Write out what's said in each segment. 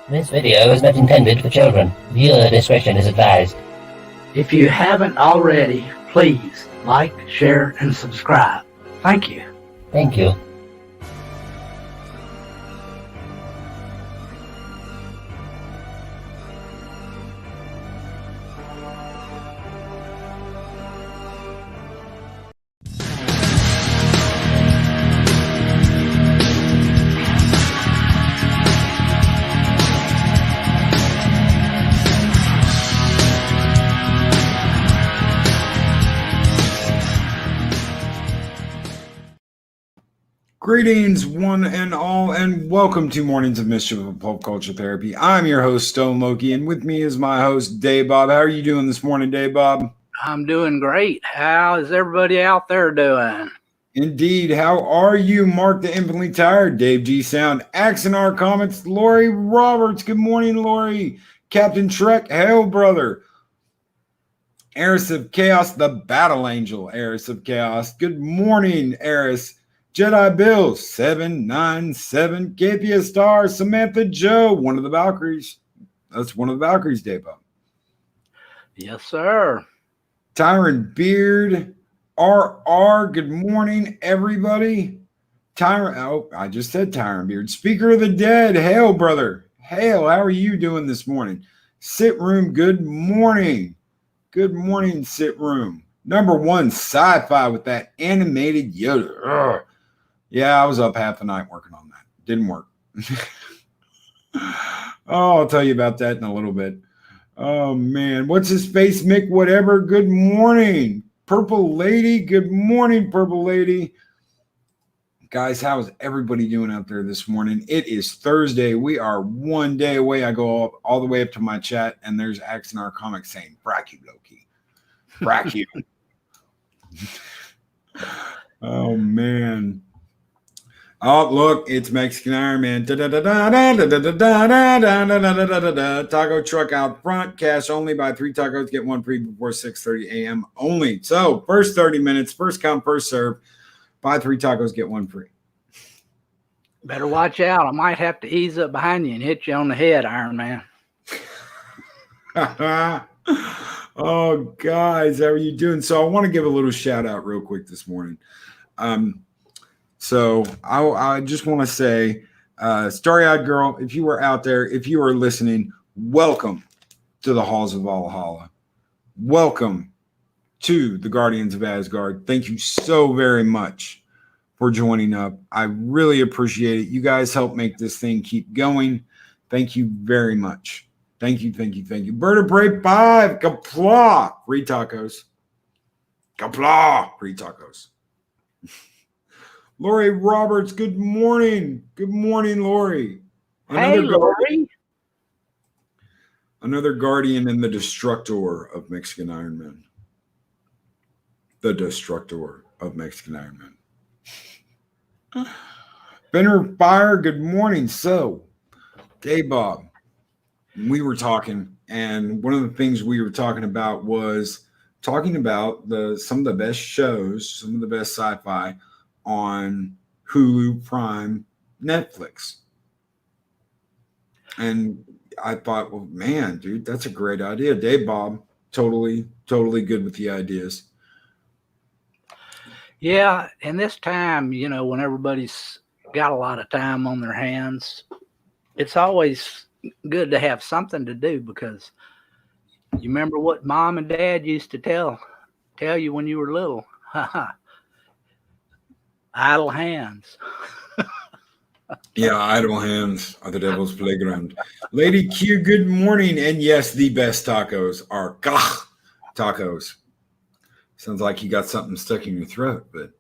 This video is not intended for children. Viewer discretion is advised. If you haven't already, please like, share, and subscribe. Thank you. Thank you. Greetings, one and all, and welcome to Mornings of Mischief of Pulp Culture Therapy. I'm your host, Stone Loki, and with me is my host, Dave Bob. How are you doing this morning, Dave Bob? I'm doing great. How is everybody out there doing? Indeed. How are you, Mark the Infinitely Tired, Dave G Sound, Axonar Comics, Lori Roberts. Good morning, Lori. Captain Shrek, hail, brother. Eris of Chaos, the Battle Angel, Eris of Chaos. Good morning, Eris. Jedi Bill 797, Kathia Star, Samantha Joe, one of the Valkyries. That's one of the Valkyries, Dave. Yes, sir. Tyron Beard, RR. Good morning, everybody. I just said Tyron Beard. Speaker of the Dead, hail, brother. Hail, how are you doing this morning? Sit Room, good morning. Good morning, Sit Room. Number one, SciFi with that animated Yoda. Ugh. Yeah, I was up half the night working on that. Didn't work. I'll tell you about that in a little bit. Oh, man. What's his face, Mick? Whatever. Good morning. Purple Lady. Good morning, Purple Lady. Guys, how is everybody doing out there this morning? It is Thursday. We are one day away. I go up, all the way up to my chat, and there's Axonar Comics saying, "Frack you, Loki. Frack you." Oh, man. Oh, look, it's Mexican Iron Man. Taco truck out front. Cash only. Buy 3 tacos, get 1 free before 6:30 a.m. only. So, first 30 minutes, first come, first serve. Buy 3 tacos, get 1 free. Better watch out. I might have to ease up behind you and hit you on the head, Iron Man. Oh, guys, how are you doing? So, I want to give a little shout out real quick this morning. So I just want to say, Starry-Eyed Girl, if you were out there, if you are listening, welcome to the Halls of Valhalla. Welcome to the Guardians of Asgard. Thank you so very much for joining up. I really appreciate it. You guys help make this thing keep going. Thank you very much. Thank you, thank you, thank you. Bird of Prey 5, Kapla, free tacos. Kapla, free tacos. Lori Roberts, good morning. Good morning, Lori. Hey, Lori. Another guardian and the destructor of Mexican Iron Man. The destructor of Mexican Iron Man. Benner Fire, good morning. So, Dave Bob, we were talking, and one of the things we were talking about was talking about some of the best shows, some of the best sci-fi on Hulu, Prime, Netflix. And I thought, well, man, dude, that's a great idea. Dave Bob, totally good with the ideas. Yeah, and this time, when everybody's got a lot of time on their hands, it's always good to have something to do, because you remember what Mom and Dad used to tell you when you were little. Idle hands. Yeah, idle hands are the devil's playground. Lady Q, good morning. And yes, the best tacos are gah tacos. Sounds like you got something stuck in your throat, but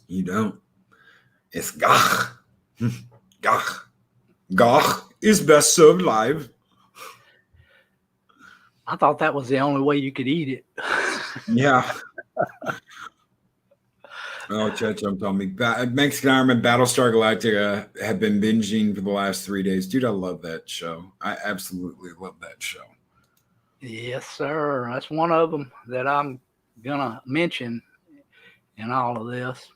you don't. It's gah. Gah. Gah is best served live. I thought that was the only way you could eat it. Yeah. Oh, Chet jumped on me. Mexican Iron Man, Battlestar Galactica have been binging for the last 3 days. Dude, I love that show. I absolutely love that show. Yes, sir. That's one of them that I'm going to mention in all of this.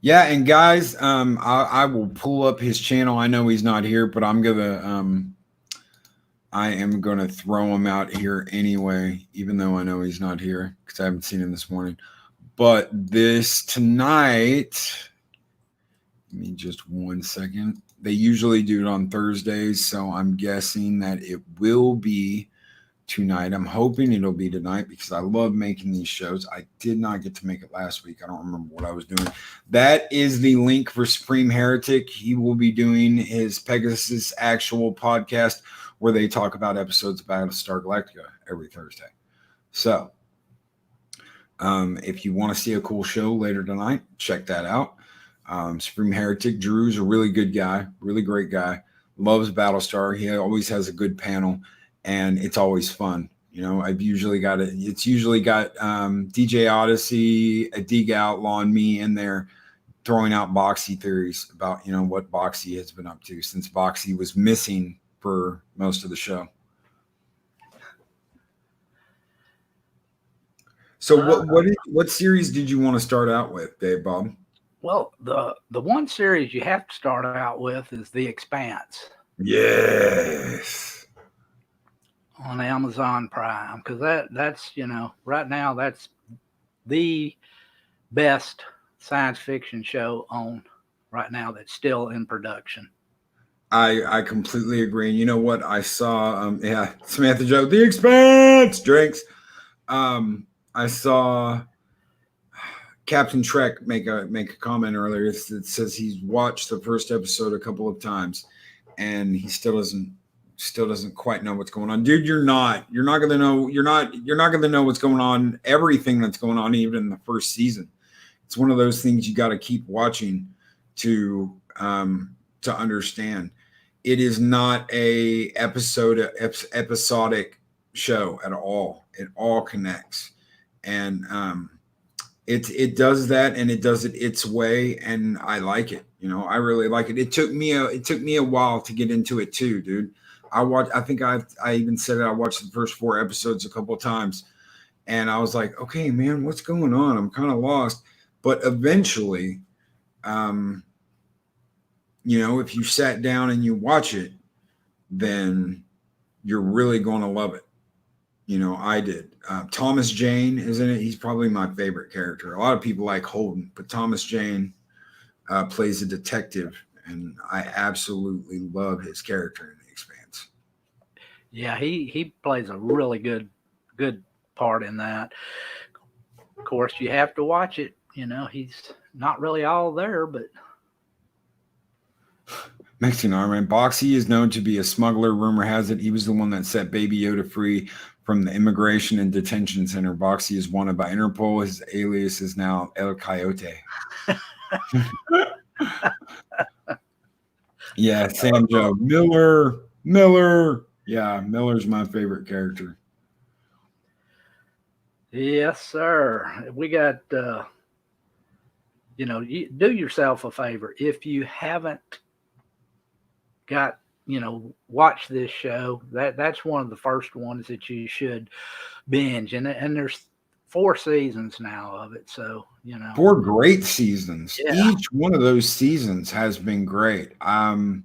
Yeah, and guys, I will pull up his channel. I know he's not here, but I'm gonna I am going to throw him out here anyway, even though I know he's not here because I haven't seen him this morning. But this tonight, give me just 1 second. They usually do it on Thursdays, so I'm guessing that it will be tonight. I'm hoping it'll be tonight because I love making these shows. I did not get to make it last week. I don't remember what I was doing. That is the link for Supreme Heretic. He will be doing his Pegasus actual podcast where they talk about episodes of Battlestar Galactica every Thursday. So if you want to see a cool show later tonight, check that out. Supreme Heretic. Drew's a really good guy, really great guy. Loves Battlestar. He always has a good panel. And it's always fun. You know, it's usually got DJ Odyssey, a Dig Outlaw, and me in there throwing out Boxy theories about, you know, what Boxy has been up to since Boxy was missing for most of the show. So what series did you want to start out with, Dave Bob? Well, the one series you have to start out with is The Expanse. Yes. On Amazon Prime, because that's, you know, right now that's the best science fiction show on right now that's still in production. I completely agree. And you know what? I saw Samantha Joe, The Expanse drinks. I saw Captain Trek make a comment earlier that says he's watched the first episode a couple of times and he still doesn't quite know what's going on. Dude, you're not going to know what's going on, everything that's going on, even in the first season. It's one of those things you got to keep watching to understand. It is not a episodic show at all. It all connects. And it does that, and it does it its way, and I like it. You know, I really like it. It took me a while to get into it too, dude. I even said it. I watched the first 4 episodes a couple of times, and I was like, okay, man, what's going on? I'm kind of lost. But eventually, you know, if you sat down and you watch it, then you're really going to love it. You know, I did. Thomas Jane is in it. He's probably my favorite character. A lot of people like Holden, but Thomas Jane plays a detective, and I absolutely love his character in The Expanse. Yeah, he plays a really good part in that. Of course, you have to watch it. You know, he's not really all there, but Mexican Army. Boxy is known to be a smuggler. Rumor has it he was the one that set Baby Yoda free from the immigration and detention center. Boxy is wanted by Interpol. His alias is now El Coyote. Yeah, Sam Joe. Miller. Yeah, Miller's my favorite character. yes, sir. We got, you know, you do yourself a favor. If you haven't got, you know, watch this show, that's one of the first ones that you should binge. And there's 4 seasons now of it. So, you know, 4 great seasons. Yeah. Each one of those seasons has been great. And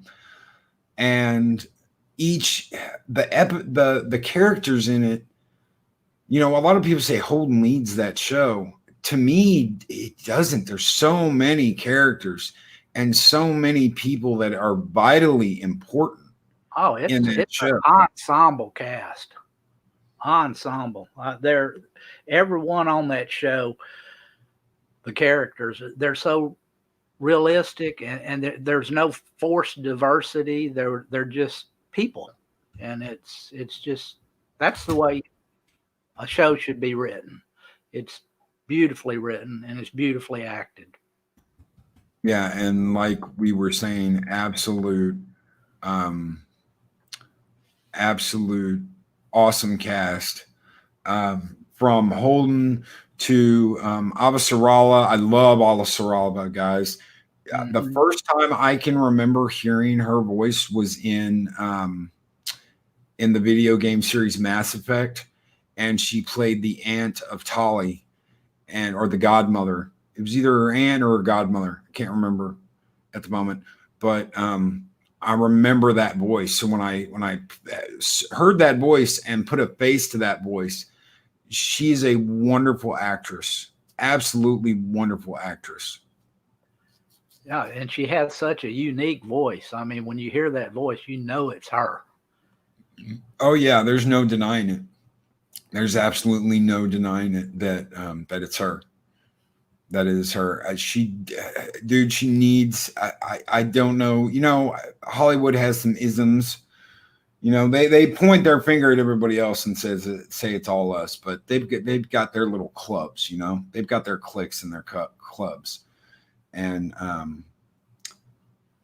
each the characters in it, you know, a lot of people say Holden leads that show. To me, it doesn't. There's so many characters and so many people that are vitally important. Oh, it's an ensemble cast. Ensemble. Everyone on that show, the characters, they're so realistic, and there's no forced diversity. They're just people, and it's just, that's the way a show should be written. It's beautifully written and it's beautifully acted. Yeah, and like we were saying, absolute awesome cast. From Holden to Avasarala. I love Avasarala, guys. Mm-hmm. The first time I can remember hearing her voice was in the video game series Mass Effect, and she played the aunt of Tali, or the godmother. It was either her aunt or her godmother. I can't remember at the moment, but I remember that voice. So when I heard that voice and put a face to that voice, she's a wonderful actress, absolutely wonderful actress. Yeah, and she has such a unique voice. I mean, when you hear that voice, you know it's her. Oh yeah, there's no denying it. There's absolutely no denying it that that it's her. That is her. Dude, she needs. I don't know. You know, Hollywood has some isms. You know, they point their finger at everybody else and say it's all us, but they've got their little clubs. You know, they've got their cliques and their clubs, and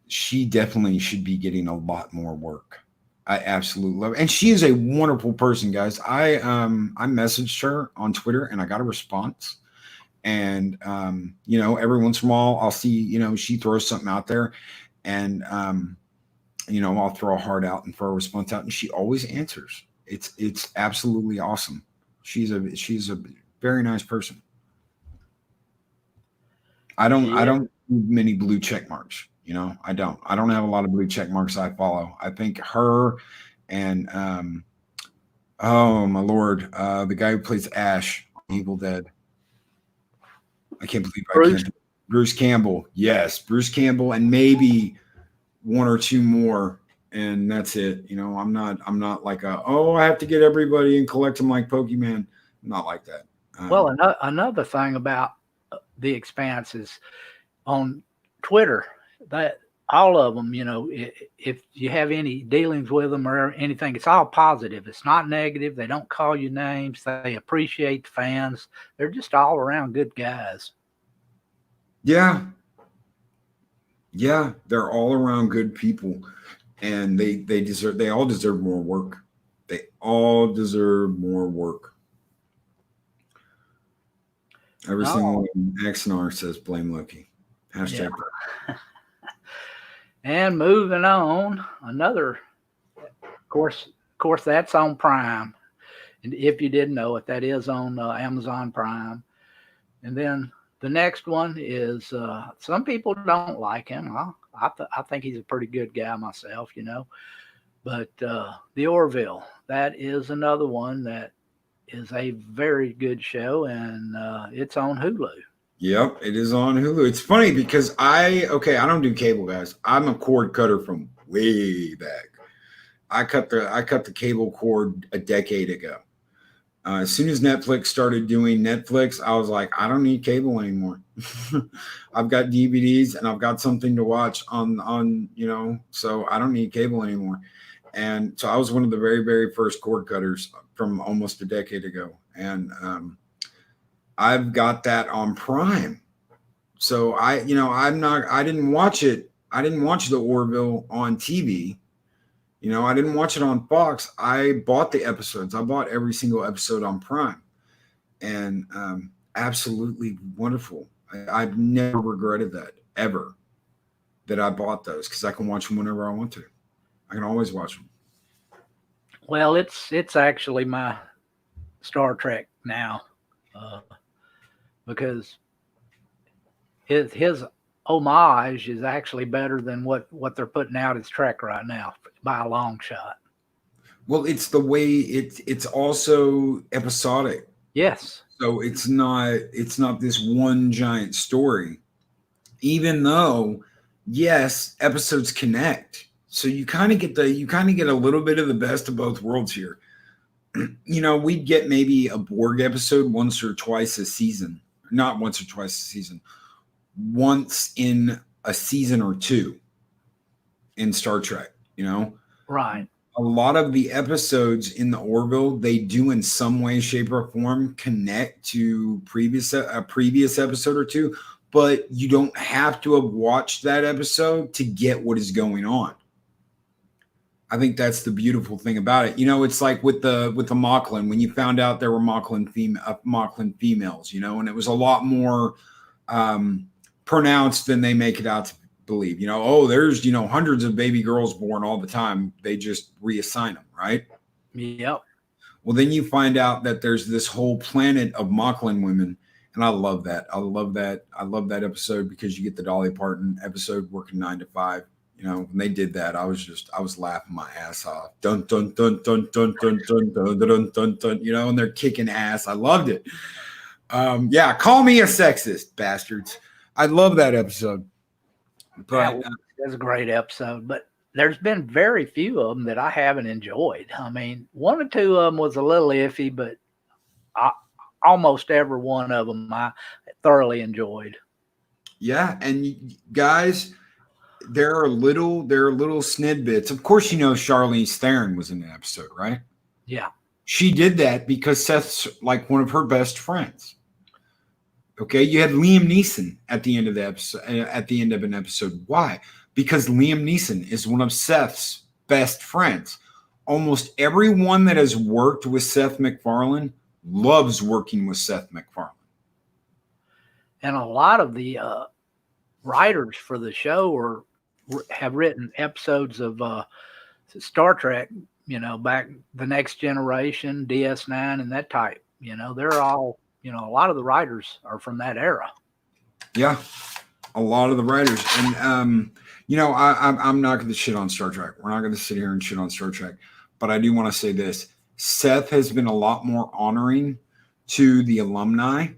she definitely should be getting a lot more work. I absolutely love it. And she is a wonderful person, guys. I messaged her on Twitter and I got a response. And you know, every once in a while I'll see, you know, she throws something out there and you know, I'll throw a heart out and throw a response out, and she always answers. It's absolutely awesome. She's a very nice person. I don't do many blue check marks. You know, I don't have a lot of blue check marks I follow. I think her and oh my Lord, the guy who plays Ash on Evil Dead. I can't believe Bruce Campbell. Yes, Bruce Campbell, and maybe one or two more, and that's it. You know, I'm not like I have to get everybody and collect them like Pokemon. I'm not like that. Well, another thing about the Expanse is on Twitter, that all of them, you know, if you have any dealings with them or anything, it's all positive. It's not negative. They don't call you names. They appreciate the fans. They're just all around good guys. Yeah, they're all around good people, and they all deserve more work. They all deserve more work. Every single XNR says blame Loki. Hashtag. Yeah. And moving on, another, of course, that's on Prime. And if you didn't know it, that is on Amazon Prime. And then the next one is some people don't like him. I think he's a pretty good guy myself, you know. But The Orville, that is another one that is a very good show, and it's on Hulu. Yep, it is on Hulu. It's funny because I don't do cable, guys. I'm a cord cutter from way back. I cut the cable cord a decade ago. As soon as Netflix started doing Netflix, I was like, I don't need cable anymore. I've got DVDs and I've got something to watch on, you know, so I don't need cable anymore. And so I was one of the very, very first cord cutters from almost a decade ago. And I've got that on Prime. So I didn't watch it. I didn't watch The Orville on TV. You know, I didn't watch it on Fox. I bought the episodes. I bought every single episode on Prime. And absolutely wonderful. I've never regretted that, ever, that I bought those, because I can watch them whenever I want to. I can always watch them. Well, it's actually my Star Trek now, because his homage is actually better than what they're putting out as Trek right now by a long shot. Well, it's the way it's also episodic. Yes. So it's not this one giant story, even though, yes, episodes connect. So you kind of get a little bit of the best of both worlds here. You know, we'd get maybe a Borg episode once or twice a season. Not once or twice a season. Once in a season or two in Star Trek, you know? Right. A lot of the episodes in the Orville, they do in some way, shape, or form connect to a previous episode or two, but you don't have to have watched that episode to get what is going on. I think that's the beautiful thing about it. You know, it's like with the Moclan, when you found out there were Moclan females, you know, and it was a lot more pronounced than they make it out to believe. You know, oh, there's, you know, hundreds of baby girls born all the time. They just reassign them, right? Yep. Well, then you find out that there's this whole planet of Moclan women, and I love that. I love that episode, because you get the Dolly Parton episode, Working 9 to 5. You know, when they did that, I was laughing my ass off. Dun dun dun dun dun dun dun dun dun dun dun. You know, and they're kicking ass. I loved it. Yeah, call me a sexist, bastards. I love that episode. But that's a great episode. But there's been very few of them that I haven't enjoyed. I mean, one or two of them was a little iffy, but almost every one of them I thoroughly enjoyed. Yeah, and guys, there are little snidbits. Of course, you know Charlize Theron was in the episode, right? Yeah. She did that because Seth's like one of her best friends. Okay, you had Liam Neeson at the end of the episode. At the end of an episode, why? Because Liam Neeson is one of Seth's best friends. Almost everyone that has worked with Seth MacFarlane loves working with Seth MacFarlane. And a lot of the writers for the show have written episodes of Star Trek, you know, back The Next Generation, DS9, and that type. You know, they're all, you know, a lot of the writers are from that era. Yeah, a lot of the writers. And, you know, I'm not going to shit on Star Trek. We're not going to sit here and shit on Star Trek. But I do want to say this. Seth has been a lot more honoring to the alumni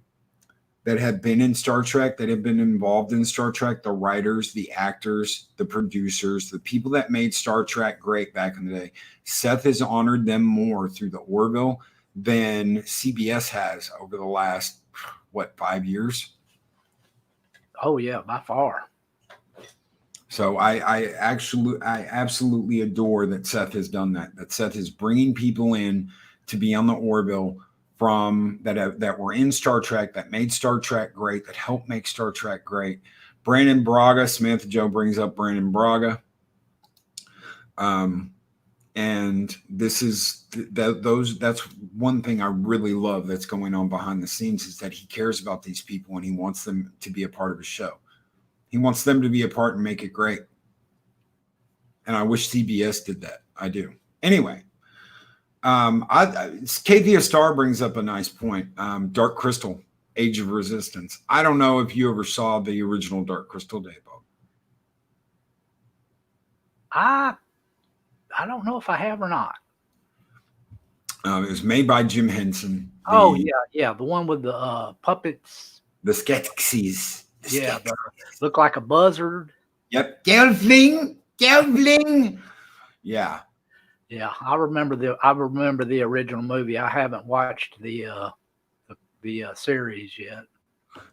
that have been in Star Trek, that have been involved in Star Trek, the writers, the actors, the producers, the people that made Star Trek great back in the day. Seth has honored them more through the Orville than CBS has over the last, 5 years? Oh, yeah, by far. So I absolutely adore that Seth has done that Seth is bringing people in to be on the Orville from that were in Star Trek, that made Star Trek great, that helped make Star Trek great. Brandon Braga, Samantha Joe brings up Brandon Braga. And this is that's one thing I really love that's going on behind the scenes, is that he cares about these people and he wants them to be a part of his show. He wants them to be a part and make it great. And I wish CBS did that. I do. Anyway, Kathia Star brings up a nice point. Dark Crystal, Age of Resistance. I don't know if you ever saw the original Dark Crystal, Dave. I don't know if I have or not. It was made by Jim Henson. The one with the puppets. The Skeksis. Yeah, look like a buzzard. Yep. Gelfling. Yeah. Yeah, I remember the original movie. I haven't watched the series yet.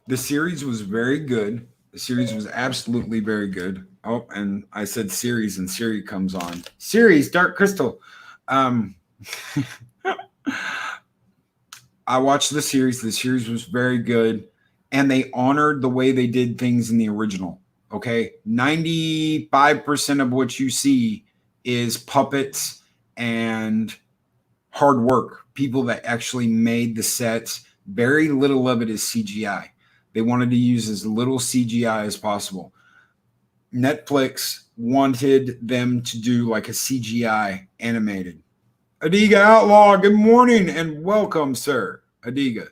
The series was very good. The series was absolutely very good. Oh, and I said series, and Siri comes on. Series, Dark Crystal. I watched the series. The series was very good, and they honored the way they did things in the original. Okay, 95% of what you see is puppets and hard work. People that actually made the sets. Very little of it is CGI. They wanted to use as little CGI as possible. Netflix wanted them to do like a CGI animated. Adiga Outlaw, good morning and welcome, sir. Adiga.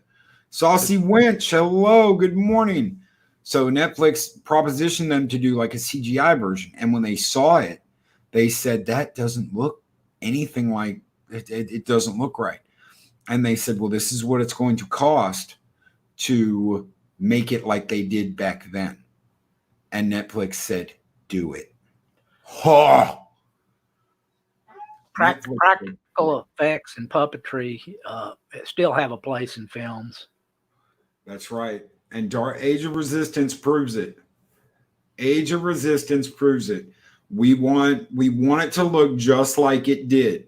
Saucy Winch, hello, good morning. So Netflix propositioned them to do like a CGI version. And when they saw it, they said, that doesn't look anything like it. It doesn't look right. And they said, well, this is what it's going to cost to make it like they did back then. And Netflix said, do it. Oh! Practical effects and puppetry still have a place in films. That's right. And Age of Resistance proves it. Age of Resistance proves it. We want it to look just like it did.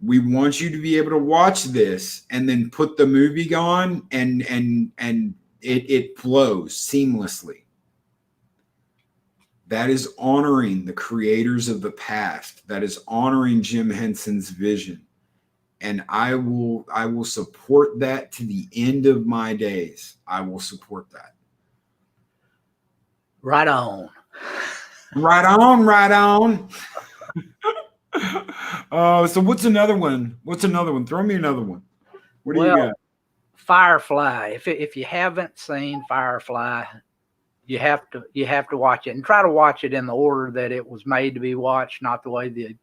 We want you to be able to watch this and then put the movie on and it flows seamlessly. That is honoring the creators of the past. That is honoring Jim Henson's vision. And I will support that to the end of my days. I will support that. Right on. Right on, right on. So what's another one? Throw me another one. What do you got? Firefly. If you haven't seen Firefly, you have to watch it, and try to watch it in the order that it was made to be watched, not the way the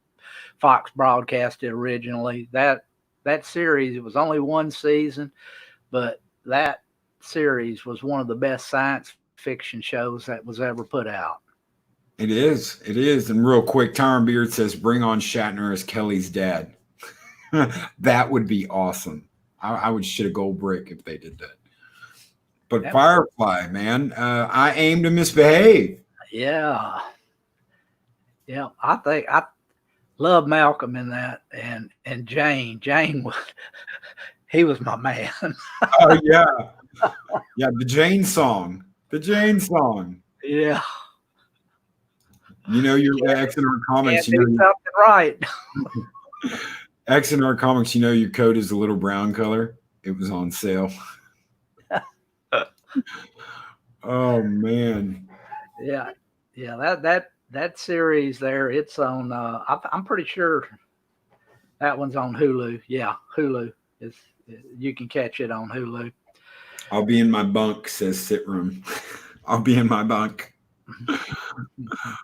Fox broadcast it originally. That series, it was only one season, but that series was one of the best science fiction shows that was ever put out. It is. And real quick, Tyron Beard says, bring on Shatner as Kelly's dad. That would be awesome. I would shit a gold brick if they did that. But that Firefly, man, I aim to misbehave. Yeah. I love Malcolm in that, and Jane was he was my man. Oh yeah, the Jane song. Yeah. You know your X in our comics. You know something right. X in our comics. You know your coat is a little brown color. It was on sale. Oh man. Yeah. That series there. It's on. I'm pretty sure that one's on Hulu. Yeah, Hulu is. You can catch it on Hulu. I'll be in my bunk, says Sitroom. I'll be in my bunk.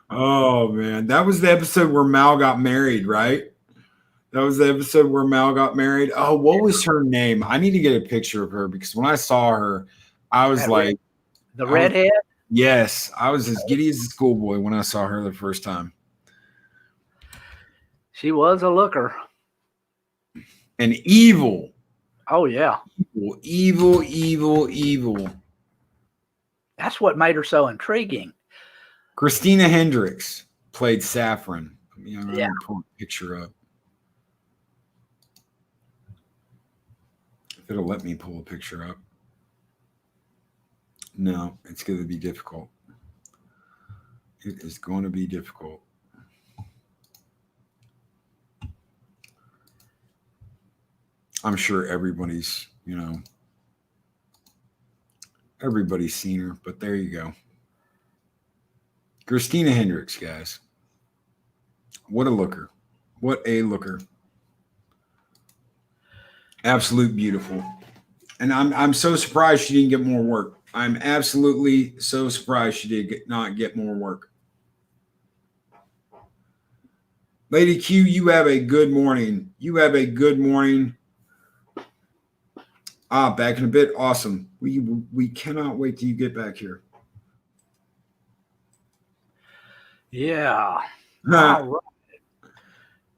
Oh man, that was the episode where Mal got married, right? That was the episode where Mal got married. Oh, what was her name? I need to get a picture of her because when I saw her, I was like, the redhead. Yes, I was as giddy as a schoolboy when I saw her the first time. She was a looker. And evil. Oh yeah. Evil. That's what made her so intriguing. Christina Hendricks played Saffron. I'm yeah. Pull a picture up. If it'll let me pull a picture up. No, it's going to be difficult. It is going to be difficult. I'm sure everybody's seen her, but there you go. Christina Hendricks, guys. What a looker. Absolute beautiful. And I'm so surprised she didn't get more work. I'm absolutely so surprised she did not get more work. Lady Q, you have a good morning. Back in a bit. Awesome. We cannot wait till you get back here. Yeah. All right.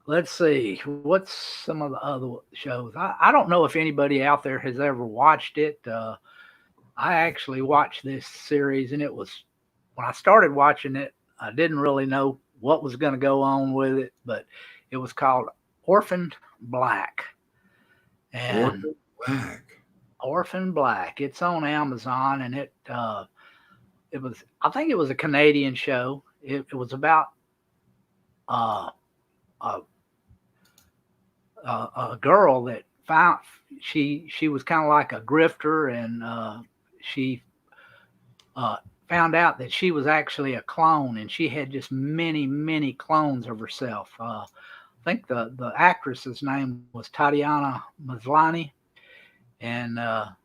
Let's see. What's some of the other shows? I don't know if anybody out there has ever watched it. I actually watched this series, and it was when I started watching it, I didn't really know what was going to go on with it, but it was called Orphan Black. And Orphan Black. It's on Amazon, and it was, I think it was a Canadian show. It was about a girl that found she was kind of like a grifter, and she found out that she was actually a clone, and she had just many clones of herself. I think the actress's name was Tatiana Maslany, and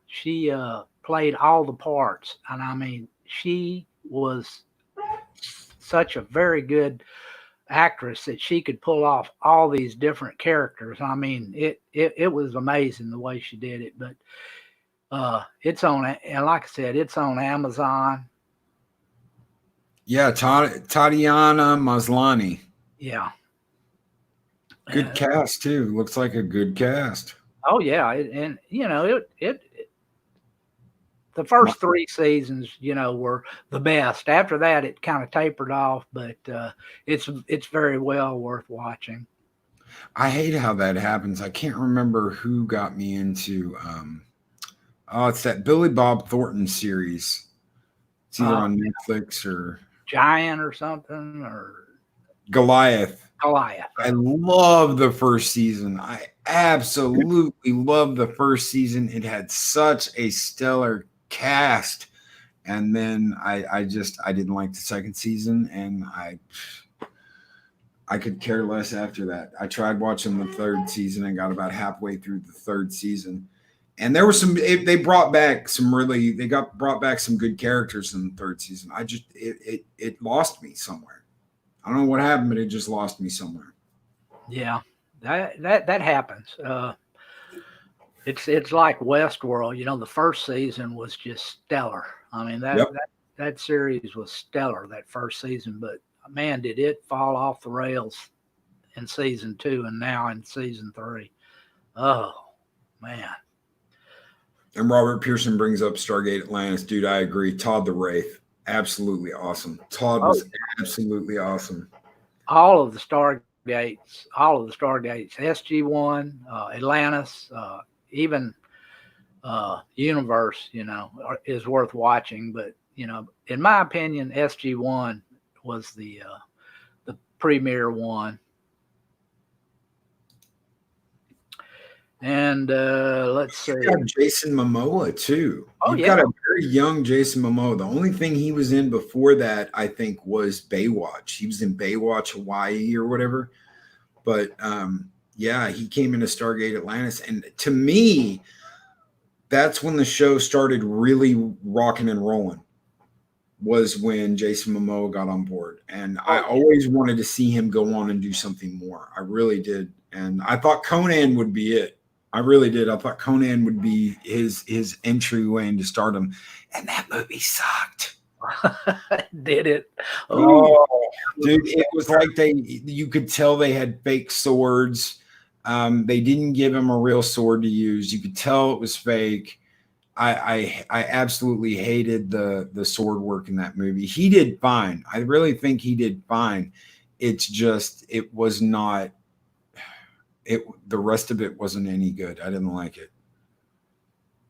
she played all the parts. And I mean, she was such a very good actress that she could pull off all these different characters. I mean, it was amazing the way she did it. But it's on, and like I said, it's on Amazon. Yeah, Tatiana Maslany. Yeah. Good cast too. Looks like a good cast. Oh yeah, and the first 3 seasons, were the best. After that, it kind of tapered off, but it's very well worth watching. I hate how that happens. I can't remember who got me into. It's that Billy Bob Thornton series. It's either on Netflix or Giant or something, or Goliath. I love the first season. I absolutely love the first season. It had such a stellar cast, and then I didn't like the second season, and I could care less after that. I tried watching the third season and got about halfway through the third season, And there were they brought back brought back some good characters in the third season. It lost me somewhere. I don't know what happened, but it just lost me somewhere. Yeah, that happens. It's like Westworld. You know, the first season was just stellar. I mean, that series was stellar, that first season. But man, did it fall off the rails in season 2 and now in season 3. Oh man. And Robert Pearson brings up Stargate Atlantis. Dude, I agree. Todd the Wraith, absolutely awesome. Todd was absolutely awesome. All of the Stargates, SG-1, Atlantis, even Universe, you know, is worth watching. But, you know, in my opinion, SG-1 was the premier one. And let's see. You got Jason Momoa too. You've got a very young Jason Momoa. The only thing he was in before that, I think, was Baywatch. He was in Baywatch Hawaii or whatever. But yeah, he came into Stargate Atlantis. And to me, that's when the show started really rocking and rolling, was when Jason Momoa got on board. And I always wanted to see him go on and do something more. I really did. And I thought Conan would be it. I really did. I thought Conan would be his entryway into stardom, and that movie sucked. Did it? Oh, dude, it was like you could tell they had fake swords. They didn't give him a real sword to use. You could tell it was fake. I absolutely hated the sword work in that movie. He did fine. I really think he did fine. It's just it was not. The rest of it wasn't any good. I didn't like it.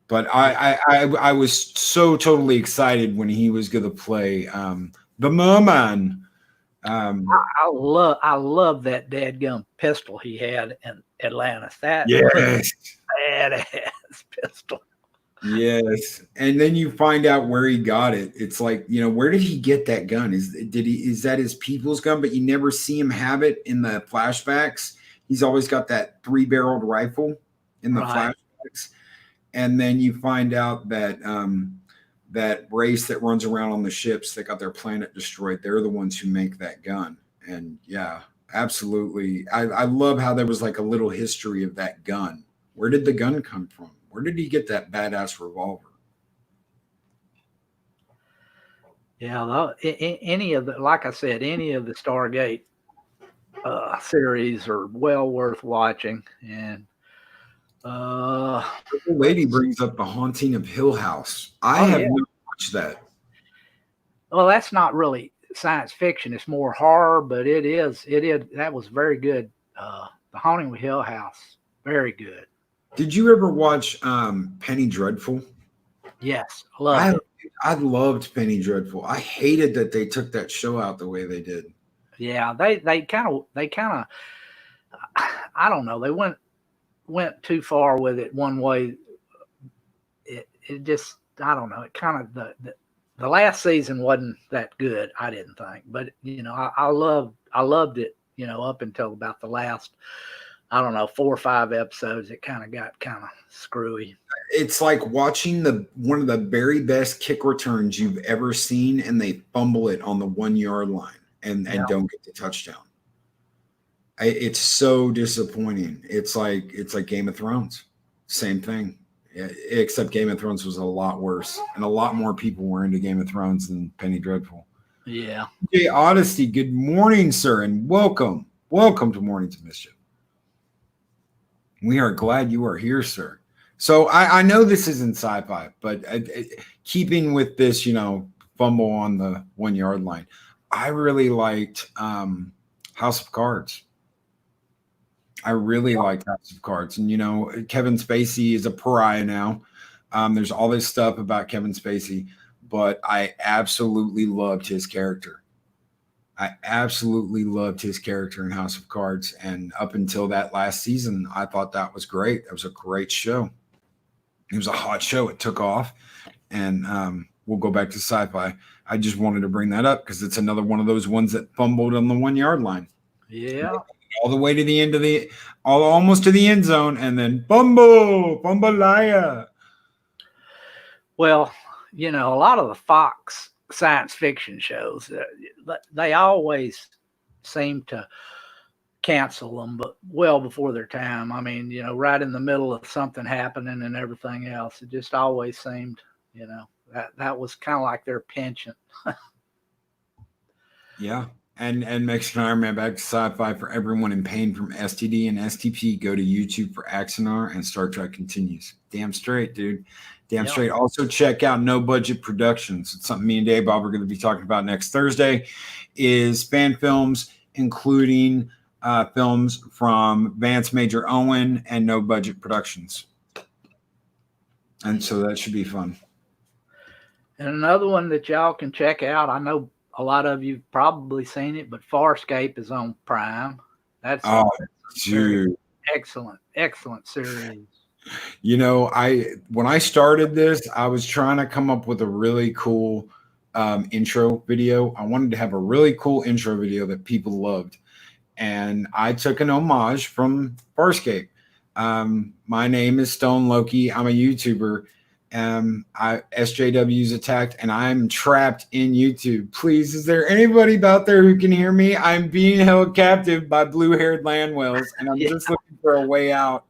But I was so totally excited when he was going to play the merman. I love that dadgum pistol he had in Atlantis. That badass pistol. Yes, and then you find out where he got it. It's like, you know, where did he get that gun? Is that his people's gun? But you never see him have it in the flashbacks. He's always got that 3-barreled rifle in the flashbacks. And then you find out that that race that runs around on the ships that got their planet destroyed, they're the ones who make that gun. And yeah, absolutely. I love how there was like a little history of that gun. Where did the gun come from? Where did he get that badass revolver? Yeah, any of the, like I said, any of the Stargate series are well worth watching. And the lady brings up The Haunting of Hill House. I have not watched that. Well, that's not really science fiction. It's more horror, but it is. That was very good. The Haunting of Hill House, very good. Did you ever watch Penny Dreadful? Yes, loved it. I loved Penny Dreadful. I hated that they took that show out the way they did. Yeah, they kind of I don't know. They went too far with it one way. It just, I don't know. It kind of the last season wasn't that good, I didn't think. But you know, I loved it. You know, up until about the last, I don't know, 4 or 5 episodes. It kind of got kind of screwy. It's like watching one of the very best kick returns you've ever seen, and they fumble it on the 1-yard line. And don't get the touchdown. It's so disappointing. It's like Game of Thrones. Same thing. Except Game of Thrones was a lot worse. And a lot more people were into Game of Thrones than Penny Dreadful. Yeah. Hey, Odyssey, good morning, sir, and welcome. Welcome to Mornings of Mischief. We are glad you are here, sir. So I know this isn't sci-fi, but keeping with this, you know, fumble on the 1-yard line, I really liked House of Cards. I really liked House of Cards. And, you know, Kevin Spacey is a pariah now. There's all this stuff about Kevin Spacey, but I absolutely loved his character. I absolutely loved his character in House of Cards. And up until that last season, I thought that was great. That was a great show. It was a hot show. It took off. And we'll go back to sci-fi. I just wanted to bring that up because it's another one of those ones that fumbled on the 1-yard line. Yeah. all the way to the end of almost to the end zone, and then Bumbalaya. Well, a lot of the Fox science fiction shows, they always seem to cancel them, but well before their time. I mean, right in the middle of something happening and everything else. It just always seemed, that was kind of like their penchant. Yeah. And Mexican Iron Man back to sci-fi for everyone in pain from STD and STP. Go to YouTube for Axonar, and Star Trek continues. Damn straight, dude. Damn straight. Also check out No Budget Productions. It's something me and Dave Bob are going to be talking about next Thursday. Is fan films, including films from Vance Major Owen and No Budget Productions. And so that should be fun. And another one that y'all can check out, I know a lot of you've probably seen it, but Farscape is on Prime. That's dude, excellent series. When I started this, I was trying to come up with a really cool intro video. I wanted to have a really cool intro video that people loved. And I took an homage from Farscape. My name is Stone Loki. I'm a YouTuber. SJW's attacked, and I'm trapped in YouTube. Please, is there anybody out there who can hear me? I'm being held captive by blue-haired land whales, and I'm just looking for a way out.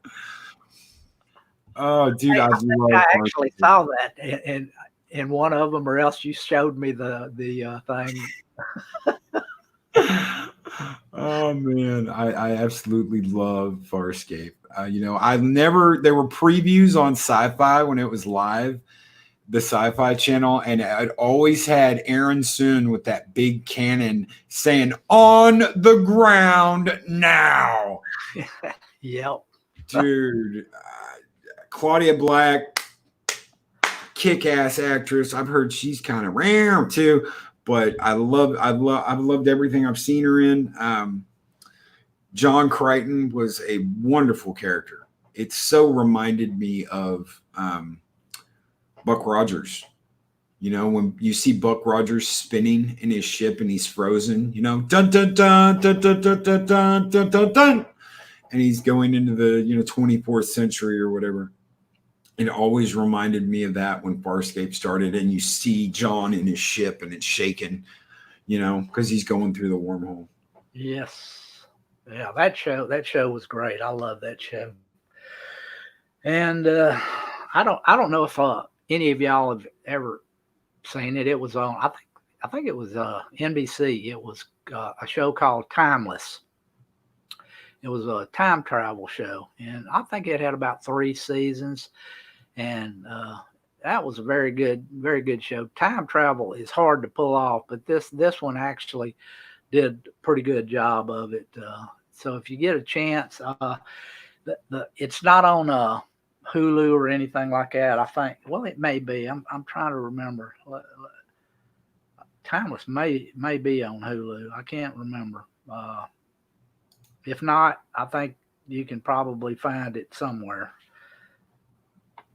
Oh, dude, I actually saw that in one of them, or else you showed me the thing. Oh man, I absolutely love Farscape. There were previews on SciFi when it was live, the SciFi channel, and it always had Aaron Soon with that big cannon saying "on the ground now." Yep, dude. Claudia Black, kick-ass actress. I've heard she's kind of rare too. But I've loved everything I've seen her in. John Crichton was a wonderful character. It so reminded me of Buck Rogers. When you see Buck Rogers spinning in his ship and he's frozen, dun dun dun dun dun dun dun dun dun dun dun, and he's going into the 24th century or whatever. It always reminded me of that when Farscape started, and you see John in his ship and it's shaking, because he's going through the wormhole. Yes. Yeah, that show was great. I love that show. And I don't know if any of y'all have ever seen it. It was on, I think it was NBC. It was a show called Timeless. It was a time travel show, and I think it had about 3 seasons. And that was a very good show. Time travel is hard to pull off, but this one actually did a pretty good job of it. So if you get a chance, it's not on Hulu or anything like that. I think. Well, it may be. I'm trying to remember. Timeless may be on Hulu. I can't remember. If not, I think you can probably find it somewhere.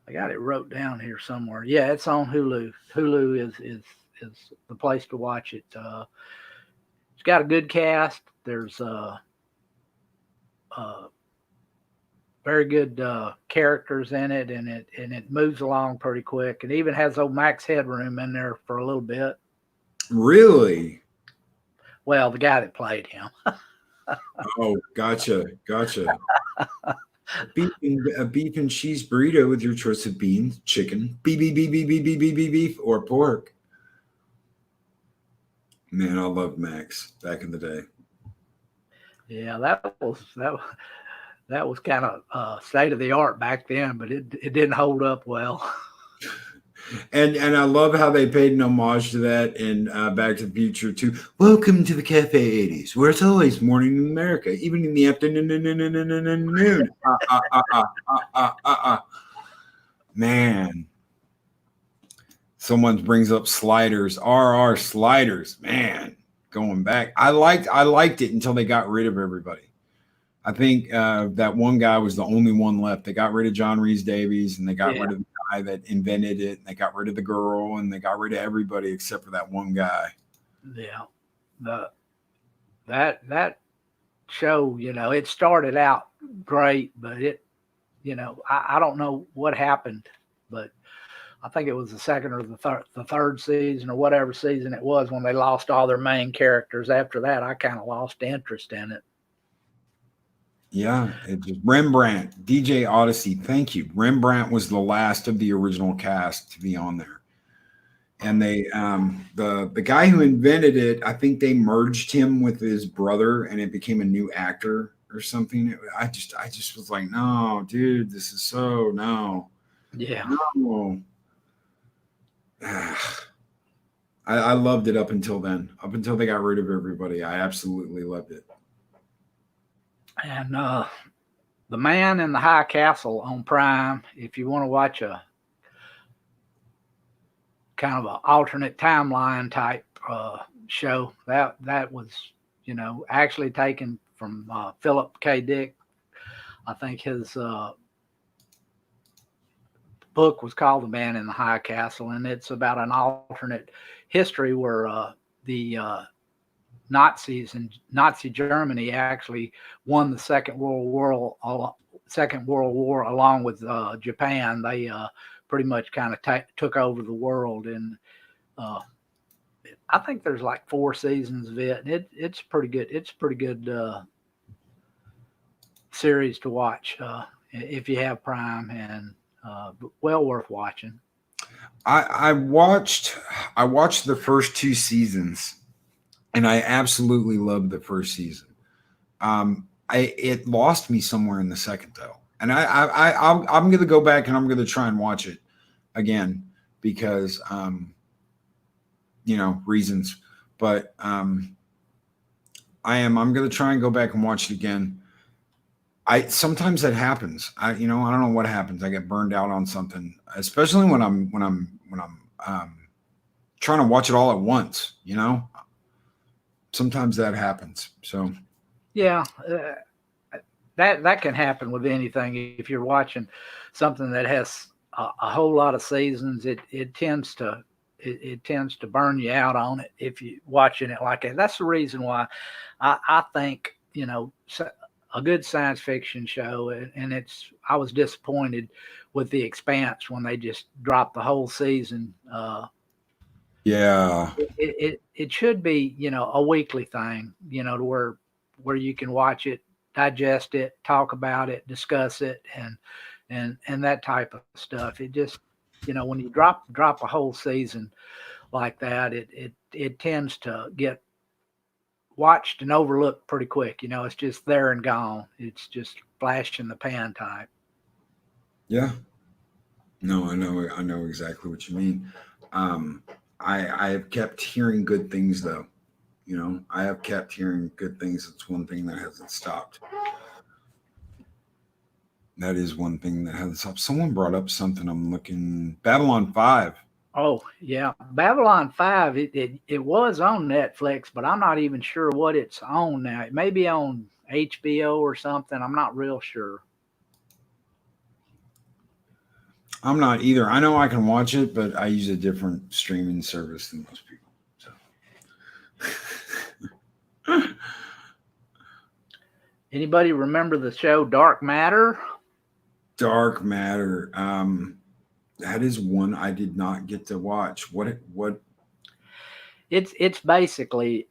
I got it wrote down here somewhere. Yeah, it's on Hulu. Hulu is the place to watch it. It's got a good cast. There's very good characters in it, and it moves along pretty quick. It even has old Max Headroom in there for a little bit. Really? Well, the guy that played him. Oh, gotcha. A beef and cheese burrito with your choice of beans, chicken, beef, or pork. Man, I love Max back in the day. Yeah, that was kind of state of the art back then, but it didn't hold up well. And I love how they paid an homage to that in Back to the Future too. Welcome to the Cafe 80s, where it's always morning in America, even in the afternoon. Man. Someone brings up Sliders, RR Sliders. Man, going back. I liked it until they got rid of everybody. I think that one guy was the only one left. They got rid of John Rhys Davies, and they got rid of the guy that invented it, and they got rid of the girl, and they got rid of everybody except for that one guy. Yeah, that show, it started out great, but I don't know what happened, but I think it was the second or the third season or whatever season it was when they lost all their main characters. After that, I kind of lost interest in it. Yeah, it just Rembrandt, DJ Odyssey. Thank you. Rembrandt was the last of the original cast to be on there, and they the guy who invented it, I think they merged him with his brother, and it became a new actor or something. I just was like, no, dude, this is so no. Yeah. No. I loved it up until then. Up until they got rid of everybody, I absolutely loved it. And The Man in the High Castle on Prime, if you want to watch a kind of an alternate timeline type show, that was, actually taken from Philip K. Dick. I think his book was called The Man in the High Castle, and it's about an alternate history where the Nazis in Nazi Germany actually won the Second World War along with Japan. They pretty much kind of took over the world, and I think there's like 4 seasons of it. And it's pretty good. It's a pretty good series to watch if you have Prime, and well worth watching. I watched the first 2 seasons, and I absolutely loved the first season. It lost me somewhere in the second though, and I'm going to go back and I'm going to try and watch it again because reasons. But I'm going to try and go back and watch it again. Sometimes that happens. I don't know what happens. I get burned out on something, especially when I'm trying to watch it all at once. Sometimes that happens. So yeah, that can happen with anything. If you're watching something that has a whole lot of seasons, it tends to burn you out on it if you're watching it like that. That's the reason why I think a good science fiction show, and I was disappointed with The Expanse when they just dropped the whole season. Yeah, it should be a weekly thing, to where you can watch it, digest it, talk about it, discuss it, and that type of stuff. It just when you drop a whole season like that, it tends to get watched and overlooked pretty quick. It's just there and gone. It's just flash in the pan type. Yeah. No, I know exactly what you mean. I have kept hearing good things though. I have kept hearing good things. It's one thing that hasn't stopped. That is one thing that hasn't stopped. Someone brought up something. I'm looking. Babylon 5. Oh yeah, Babylon 5. It was on Netflix, but I'm not even sure what it's on now. It may be on HBO or something. I'm not real sure. I'm not either. I know I can watch it, but I use a different streaming service than most people. So. Anybody remember the show Dark Matter? Dark Matter. That is one I did not get to watch. What? It's basically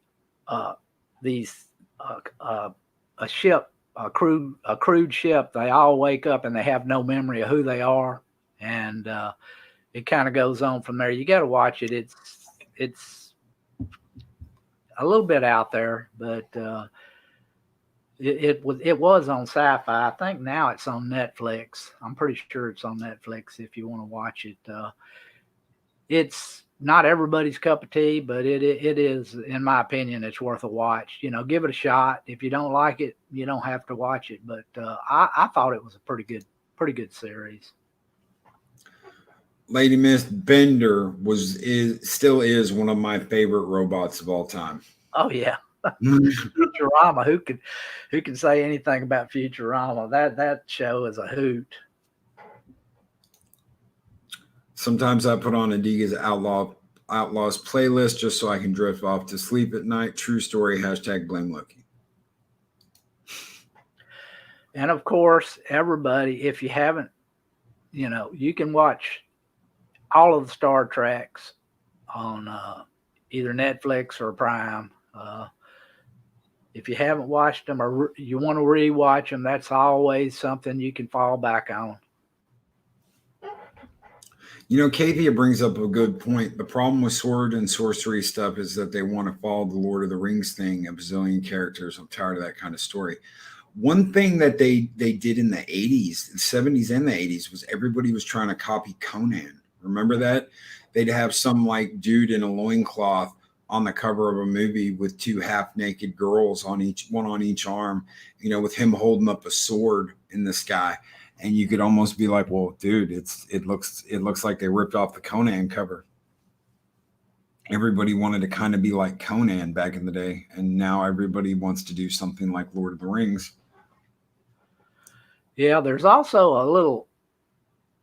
these a ship, a crewed ship. They all wake up and they have no memory of who they are, and it kind of goes on from there. You got to watch it. It's a little bit out there, but it was on SciFi. I think now it's on Netflix. I'm pretty sure it's on Netflix if you want to watch it. It's not everybody's cup of tea, but it is, in my opinion, it's worth a watch. Give it a shot. If you don't like it, you don't have to watch it. But I thought it was a pretty good series. Lady Miss Bender still is one of my favorite robots of all time. Oh yeah. Futurama. Who can say anything about Futurama? That show is a hoot. Sometimes I put on Adiga's Outlaws playlist just so I can drift off to sleep at night. True story. #blame Loki. And of course, everybody, if you haven't, you can watch all of the Star Treks on either Netflix or Prime. If you haven't watched them or you want to rewatch them, that's always something you can fall back on. Kavia brings up a good point. The problem with sword and sorcery stuff is that they want to follow the Lord of the Rings thing, a bazillion characters. I'm tired of that kind of story. One thing that they did in the 80s, the 70s and the 80s was everybody was trying to copy Conan. Remember that? They'd have some like dude in a loincloth on the cover of a movie with two half-naked girls on one on each arm, with him holding up a sword in the sky. And you could almost be like, well, dude, it looks like they ripped off the Conan cover. Everybody wanted to kind of be like Conan back in the day, and now everybody wants to do something like Lord of the Rings. Yeah, there's also a little,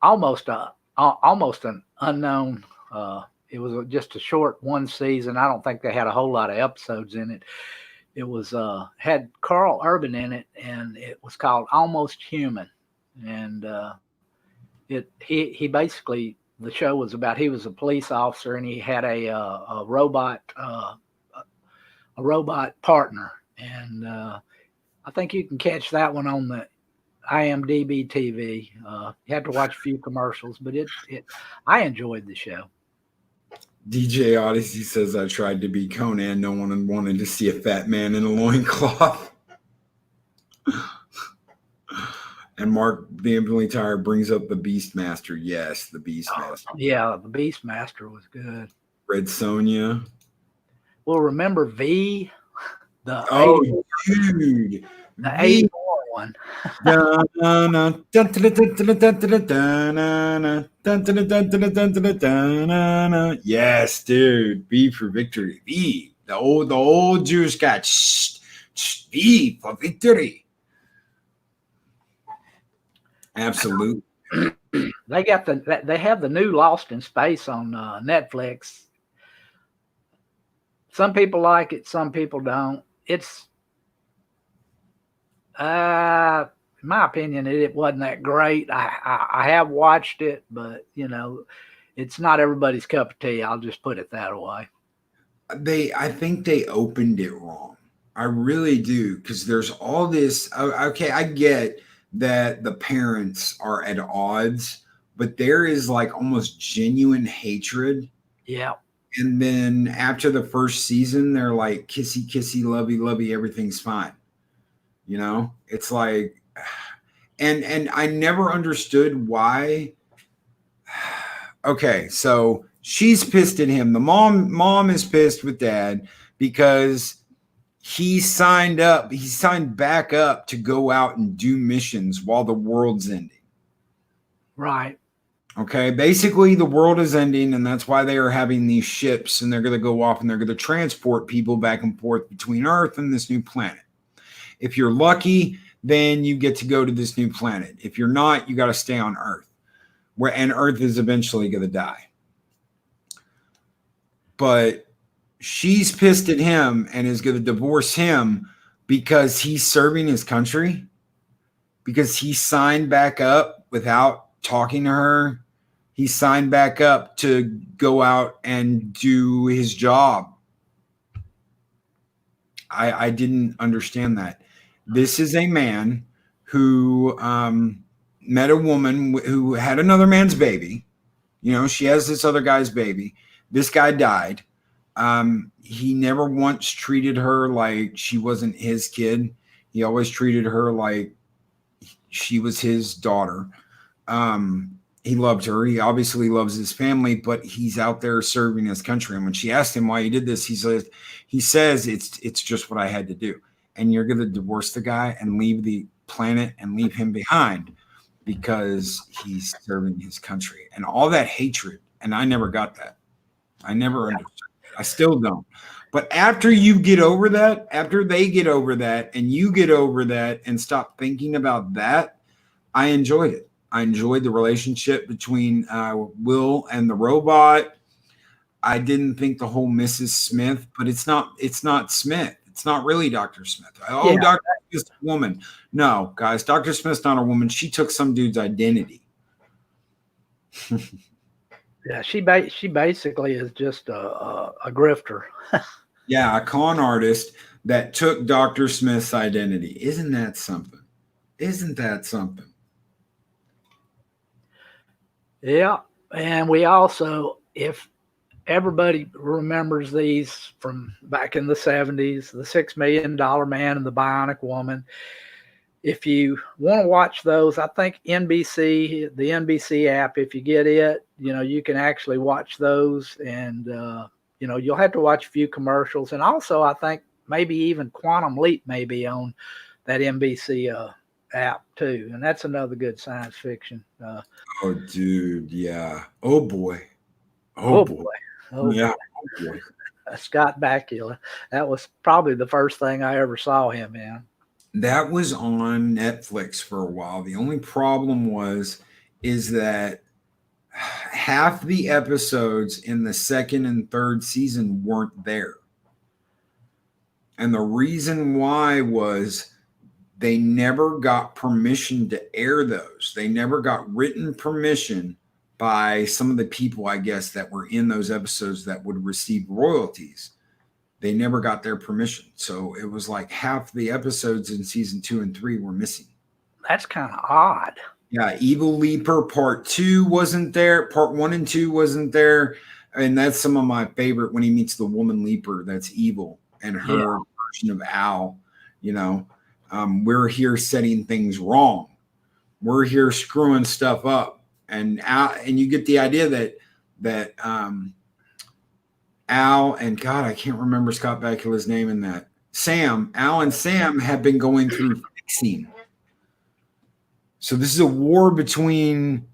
almost an unknown. It was just a short one season. I don't think they had a whole lot of episodes in it. It was had Carl Urban in it, and it was called Almost Human. And he basically, the show was about, he was a police officer and he had a robot partner. And I think you can catch that one on the IMDb TV. You have to watch a few commercials, but I enjoyed the show. DJ Odyssey says, I tried to be Conan. No one wanted to see a fat man in a loincloth. And Mark, the Infinitely Tired, brings up the Beastmaster. Yes, the Beastmaster. Yeah, the Beastmaster was good. Red Sonja. Well, remember V? Dude. The 84 one. Yes, dude. V for victory. V. The old Jewish guy. V for victory. Absolutely. They have the new Lost in Space on Netflix. Some people like it, some people don't. It's in my opinion, it wasn't that great. I have watched it, but it's not everybody's cup of tea. I'll just put it that way. I think they opened it wrong. I really do, because there's all this. Okay, I get that the parents are at odds, but there is like almost genuine hatred. Yeah. And then after the first season, they're like kissy, kissy, lovey, lovey, everything's fine. It's like, and I never understood why. Okay, so she's pissed at him. The mom is pissed with dad because he signed back up to go out and do missions while the world's ending. Right. Okay. Basically, the world is ending, and that's why they are having these ships, and they're going to go off and they're going to transport people back and forth between Earth and this new planet. If you're lucky, then you get to go to this new planet. If you're not, you got to stay on Earth, and Earth is eventually going to die. But she's pissed at him and is going to divorce him because he's serving his country, because he signed back up without talking to her. He signed back up to go out and do his job. I didn't understand that. This is a man who met a woman who had another man's baby. She has this other guy's baby. This guy died. He never once treated her like she wasn't his kid. He always treated her like she was his daughter. He loved her. He obviously loves his family, but he's out there serving his country. And when she asked him why he did this, he says it's just what I had to do. And you're going to divorce the guy and leave the planet and leave him behind because he's serving his country and all that hatred. And I never got that. I never understood. I still don't. But after you get over that, after they get over that, and you get over that and stop thinking about that, I enjoyed it. I enjoyed the relationship between Will and the robot. I didn't think the whole Mrs. Smith, but it's not Smith. It's not really Dr. Smith. Oh, yeah. Dr. Smith's a woman. No, guys, Dr. Smith's not a woman. She took some dude's identity. Yeah, she basically is just a grifter. Yeah, a con artist that took Dr. Smith's identity. Isn't that something? Isn't that something? Yeah, and we also, if everybody remembers these from back in the 70s, the $6 Million Man and the Bionic Woman. If you want to watch those, I think the NBC app, if you get it, you can actually watch those, and you'll have to watch a few commercials. And also, I think maybe even Quantum Leap may be on that NBC app too, and that's another good science fiction. Oh, dude, yeah. Oh boy. Oh boy. Oh yeah. boy. Scott Bakula. That was probably the first thing I ever saw him in. That was on Netflix for a while. The only problem is that half the episodes in the second and third season weren't there. And the reason why was they never got permission to air those. They never got written permission by some of the people, I guess, that were in those episodes that would receive royalties. They never got their permission. So it was like half the episodes in season 2 and 3 were missing. That's kind of odd. Yeah, Evil Leaper Part 2 wasn't there. Part 1 and 2 wasn't there. And that's some of my favorite, when he meets the woman Leaper that's evil and her version of Al. We're here setting things wrong. We're here screwing stuff up. And you get the idea that Al and God, I can't remember Scott Bakula's name in that. Al and Sam have been going through fixing. So this is a war between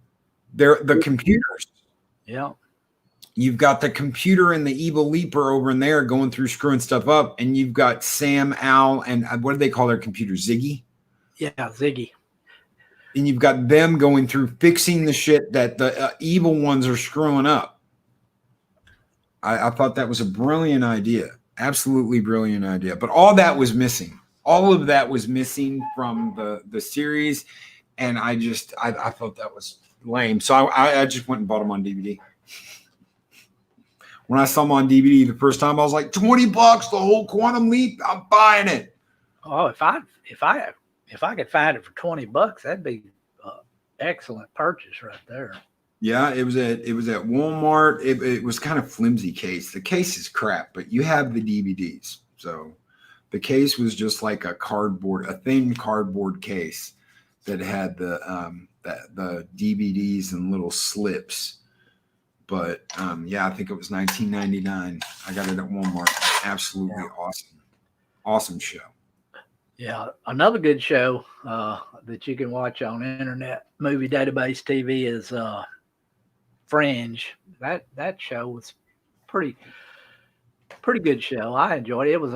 the computers. Yeah. You've got the computer and the evil Leaper over in there going through screwing stuff up. And you've got Sam, Al, and what do they call their computer? Ziggy? Yeah, Ziggy. And you've got them going through fixing the shit that the evil ones are screwing up. I thought that was a brilliant idea. Absolutely brilliant idea. But all that was missing. All of that was missing from the series. And I thought that was lame. So I just went and bought them on DVD. When I saw them on DVD the first time, I was like, $20, the whole Quantum Leap, I'm buying it. Oh, if I could find it for $20, that'd be an excellent purchase right there. Yeah, it was at Walmart. It was kind of flimsy case. The case is crap, but you have the DVDs. So the case was just like a thin cardboard case that had the DVDs and little slips. But I think it was $19.99. I got it at Walmart. Absolutely awesome show. Yeah, another good show that you can watch on Internet Movie Database TV is Fringe. That show was pretty good show. I enjoyed it. It was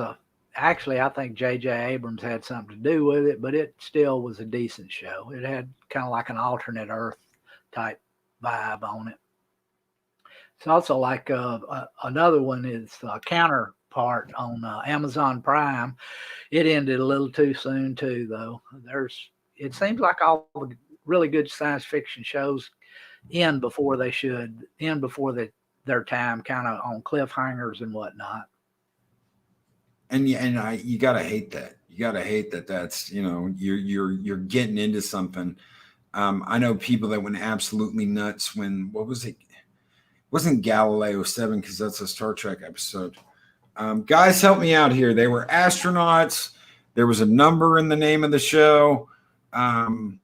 actually, I think J.J. Abrams had something to do with it, but it still was a decent show. It had kind of like an alternate Earth type vibe on it. It's also like another one is Counterpart on Amazon Prime. It ended a little too soon too, though. It seems like all the really good science fiction shows end before they should, their time, kind of on cliffhangers and whatnot. And you gotta hate that. You gotta hate that. That's you're getting into something. I know people that went absolutely nuts when what was it? It wasn't Galileo 7 because that's a Star Trek episode. Guys, help me out here. They were astronauts. There was a number in the name of the show. And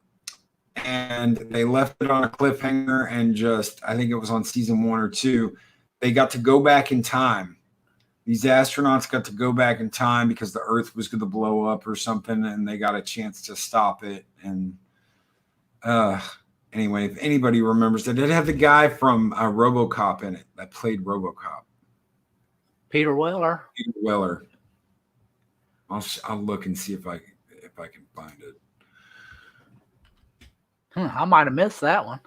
they left it on a cliffhanger and I think it was on season 1 or 2. They got to go back in time. These astronauts got to go back in time because the Earth was going to blow up or something, and they got a chance to stop it. And anyway, if anybody remembers that, it had the guy from RoboCop in it that played RoboCop. Peter Weller. I'll look and see if I can find it. I might have missed that one.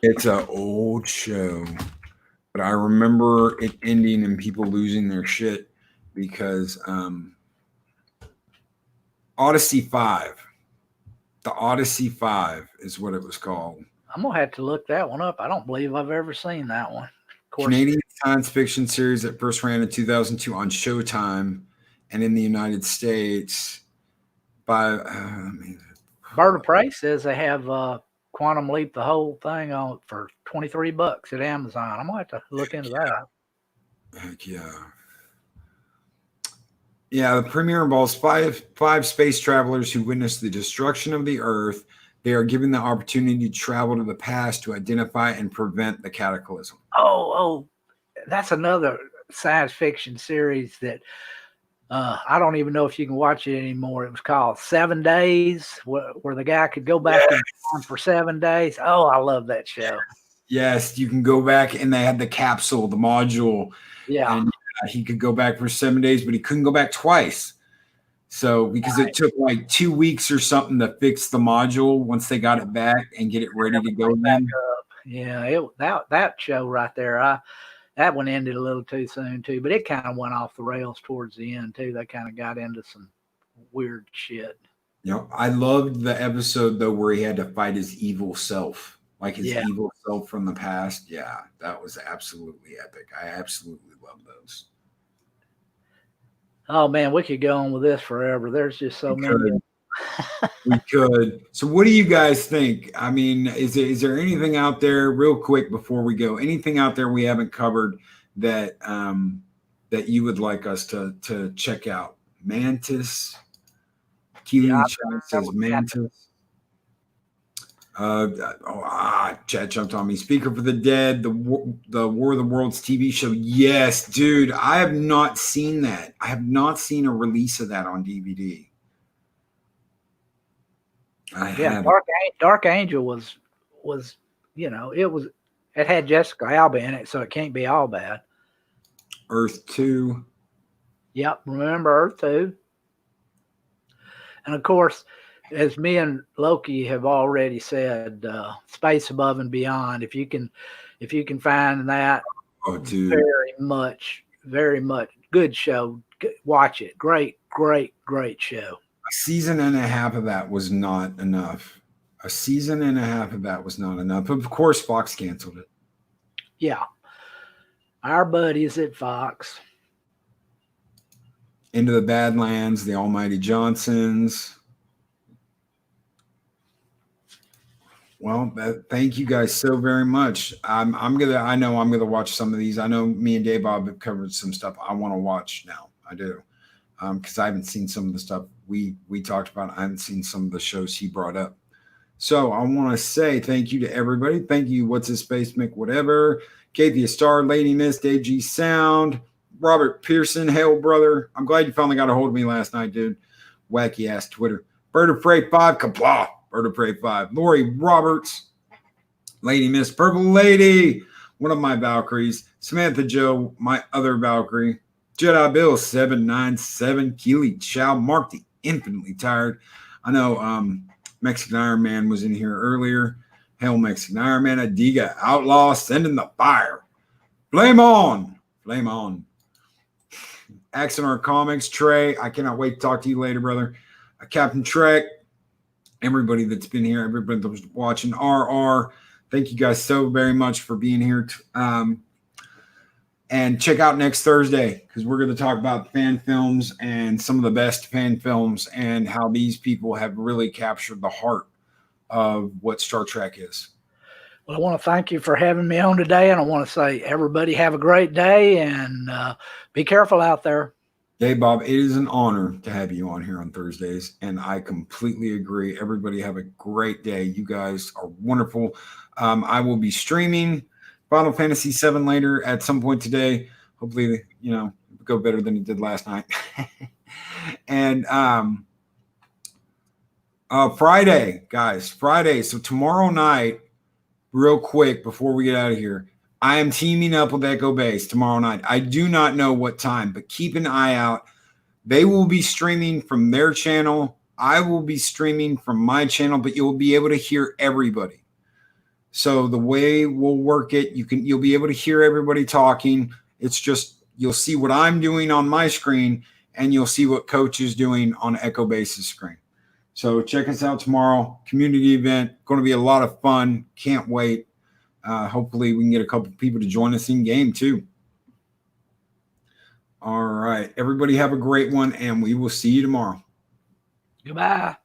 It's an old show, but I remember it ending and people losing their shit because Odyssey 5. The Odyssey 5 is what it was called. I'm going to have to look that one up. I don't believe I've ever seen that one. Of course, Canadian science fiction series that first ran in 2002 on Showtime and in the United States by Bird of Prey says they have Quantum Leap, the whole thing, on for $23 at Amazon. I'm going to have to look into that. Heck yeah. Yeah, the premiere involves five space travelers who witness the destruction of the Earth. They are given the opportunity to travel to the past to identify and prevent the cataclysm. Oh, that's another science fiction series that I don't even know if you can watch it anymore. It was called 7 Days, where the guy could go back in time for 7 days. Oh, I love that show. Yes, you can go back, and they had the capsule, the module. Yeah. And he could go back for 7 days, but he couldn't go back twice. So because it took like 2 weeks or something to fix the module once they got it back and get it ready to go then. Yeah, that show right there, that one ended a little too soon too, but it kind of went off the rails towards the end too. They kind of got into some weird shit. You know, I loved the episode though where he had to fight his evil self, like his evil self from the past. Yeah, that was absolutely epic. I absolutely love those. Oh man, we could go on with this forever. There's just so many. We could. So what do you guys think? I mean, is there anything out there real quick before we go? Anything out there we haven't covered that that you would like us to check out? Mantis. Keely says Mantis. Chat jumped on me. Speaker for the Dead, the War of the Worlds TV show. Yes, dude. I have not seen that. I have not seen a release of that on DVD. Dark Angel was it had Jessica Alba in it, so it can't be all bad. Earth 2. Yep, remember Earth 2. And of course, as me and Loki have already said, Space Above and Beyond. If you can find that, very much good show. Watch it. Great show. A season and a half of that was not enough. Of course, Fox canceled it. Yeah. Our buddies at Fox. Into the Badlands, the Almighty Johnsons. Well, thank you guys so very much. I know I'm gonna watch some of these. I know me and Dave Bob have covered some stuff I want to watch now. I do. Because I haven't seen some of the stuff we talked about. I haven't seen some of the shows he brought up. So I want to say thank you to everybody. Thank you, What's His Space, Mick, whatever. Kathia Star, Lady Miss, Dave G Sound, Robert Pearson, hail brother. I'm glad you finally got a hold of me last night, dude. Wacky ass Twitter. Bird of Prey 5, Kapla. Bird of Prey 5. Lori Roberts, Lady Miss, Purple Lady, one of my Valkyries. Samantha Joe, my other Valkyrie. Jedi Bill 797, Keely Chow, Mark the Infinitely Tired. I know Mexican Iron Man was in here earlier. Hail Mexican Iron Man, Adiga Outlaw, sending the fire. Flame on. Accent Art Comics, Trey. I cannot wait to talk to you later, brother. Captain Trek, everybody that's been here, everybody that's watching. RR, thank you guys so very much for being here. And check out next Thursday because we're going to talk about fan films and some of the best fan films and how these people have really captured the heart of what Star Trek is. Well, I want to thank you for having me on today, and I want to say everybody have a great day and be careful out there. Hey, Bob, it is an honor to have you on here on Thursdays, and I completely agree. Everybody have a great day. You guys are wonderful. I will be streaming Final Fantasy VII later at some point today. Hopefully, go better than it did last night. And Friday, guys, so tomorrow night, real quick before we get out of here, I am teaming up with Echo Base tomorrow night. I do not know what time, but keep an eye out. They will be streaming from their channel. I will be streaming from my channel, but you'll be able to hear everybody. So the way we'll work it, you'll be able to hear everybody talking. It's just you'll see what I'm doing on my screen, and you'll see what Coach is doing on Echo Base's screen. So check us out tomorrow. Community event. Going to be a lot of fun. Can't wait. Hopefully we can get a couple people to join us in game too. All right. Everybody have a great one, and we will see you tomorrow. Goodbye.